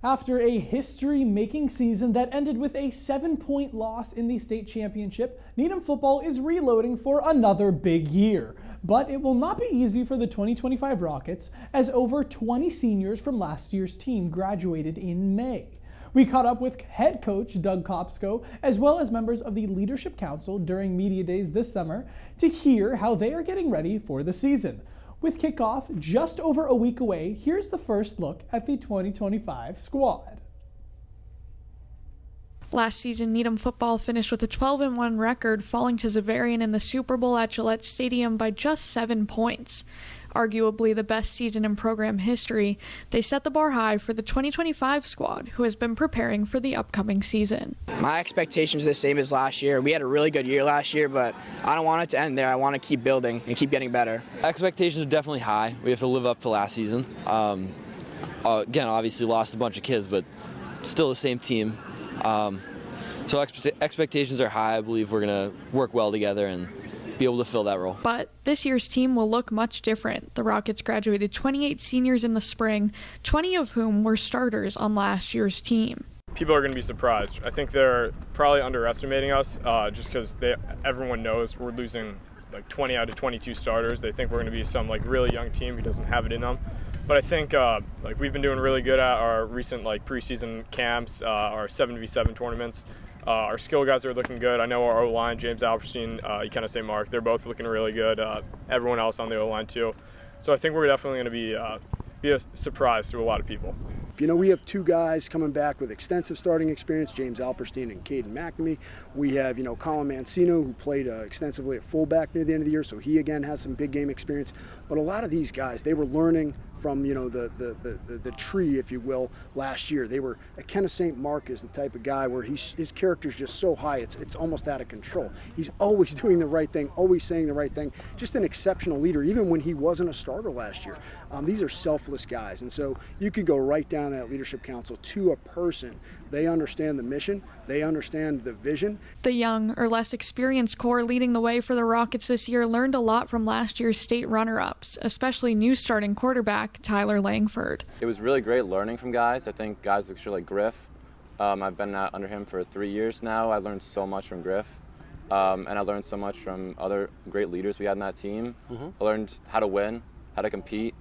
After a history-making season that ended with a 7-point loss in the state championship, Needham Football is reloading for another big year. But it will not be easy for the 2025 Rockets, as over 20 seniors from last year's team graduated in May. We caught up with head coach Doug Kopsko, as well as members of the Leadership Council during Media Days this summer, to hear how they are getting ready for the season. With kickoff just over a week away, here's the first look at the 2025 squad. Last season, Needham Football finished with a 12-1 record, falling to Xaverian in the Super Bowl at Gillette Stadium by just 7 points. Arguably the best season in program history, they set the bar high for the 2025 squad, who has been preparing for the upcoming season. My expectations are the same as last year. We had a really good year last year, but I don't want it to end there. I want to keep building and keep getting better. Expectations are definitely high. We have to live up to last season. Again, obviously lost a bunch of kids, but still the same team. So expectations are high. I believe we're going to work well together and be able to fill that role. But this year's team will look much different. The Rockets graduated 28 seniors in the spring, 20 of whom were starters on last year's team. People are going to be surprised. I think they're probably underestimating us just because everyone knows we're losing like 20 out of 22 starters. They think we're going to be some really young team who doesn't have it in them. But I think we've been doing really good at our recent preseason camps, our 7v7 tournaments. Our skill guys are looking good. I know our O-line, James Alperstein, Ikenna St. Mark, they're both looking really good. Everyone else on the O-line too. So I think we're definitely going to be a surprise to a lot of people. We have two guys coming back with extensive starting experience, James Alperstein and Caden McNamee. We have, Colin Mancino, who played extensively at fullback near the end of the year, so he again has some big game experience. But a lot of these guys, they were learning from, the tree, if you will, last year. Ikenna St. Mark is the type of guy where his character's just so high, it's almost out of control. He's always doing the right thing, always saying the right thing, just an exceptional leader, even when he wasn't a starter last year. These are selfless guys, and so you could go right down that leadership council to a person. They understand the mission, they understand the vision. The young or less experienced core leading the way for the Rockets this year learned a lot from last year's state runner-ups, especially new starting quarterback Tyler Langford. It was really great learning from guys. I think guys like Griff. I've been under him for 3 years now. I learned so much from Griff. And I learned so much from other great leaders we had in that team. I learned how to win, how to compete,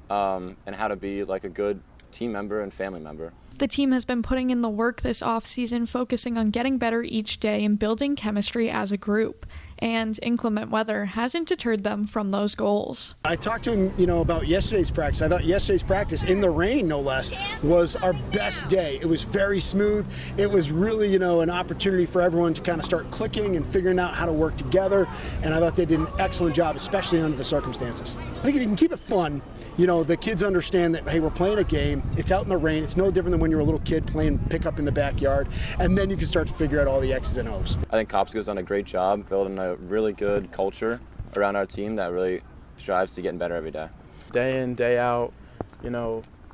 and how to be a good team member and family member. The team has been putting in the work this off-season, focusing on getting better each day and building chemistry as a group. And inclement weather hasn't deterred them from those goals. I talked to him, about yesterday's practice. I thought yesterday's practice, in the rain no less, was our best day. It was very smooth. It was really, an opportunity for everyone to kind of start clicking and figuring out how to work together. And I thought they did an excellent job, especially under the circumstances. I think if you can keep it fun, the kids understand that, hey, we're playing a game. It's out in the rain. It's no different than when you're a little kid playing pickup in the backyard. And then you can start to figure out all the X's and O's. I think Kopsko's done a great job building a really good culture around our team that really strives to getting better every day. Day in, day out,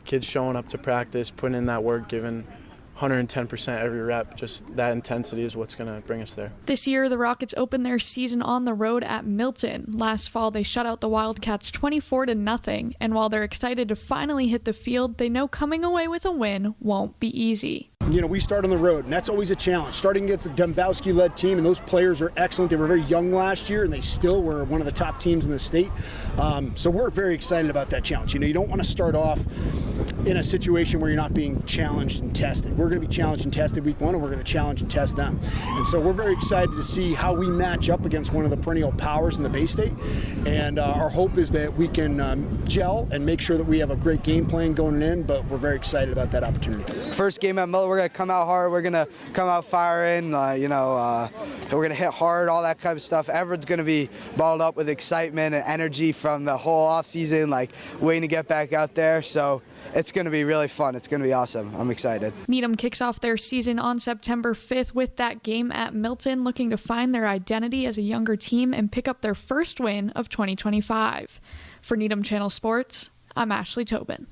kids showing up to practice, putting in that work, giving 110% every rep. Just that intensity is what's going to bring us there. This year, the Rockets opened their season on the road at Milton. Last fall, they shut out the Wildcats 24-0, and while they're excited to finally hit the field, they know coming away with a win won't be easy. We start on the road, and that's always a challenge. Starting against a Dembowski-led team, and those players are excellent. They were very young last year, and they still were one of the top teams in the state. So we're very excited about that challenge. You don't want to start off in a situation where you're not being challenged and tested. We're going to be challenged and tested week one, and we're going to challenge and test them. And so we're very excited to see how we match up against one of the perennial powers in the Bay State. And our hope is that we can gel and make sure that we have a great game plan going in, but we're very excited about that opportunity. First game at Milton, we're going to come out hard. We're going to come out firing. We're going to hit hard, all that kind of stuff. Everyone's going to be balled up with excitement and energy from the whole offseason, waiting to get back out there. So it's going to be really fun. It's going to be awesome. I'm excited. Needham kicks off their season on September 5th with that game at Milton, looking to find their identity as a younger team and pick up their first win of 2025. For Needham Channel Sports, I'm Ashley Tobin.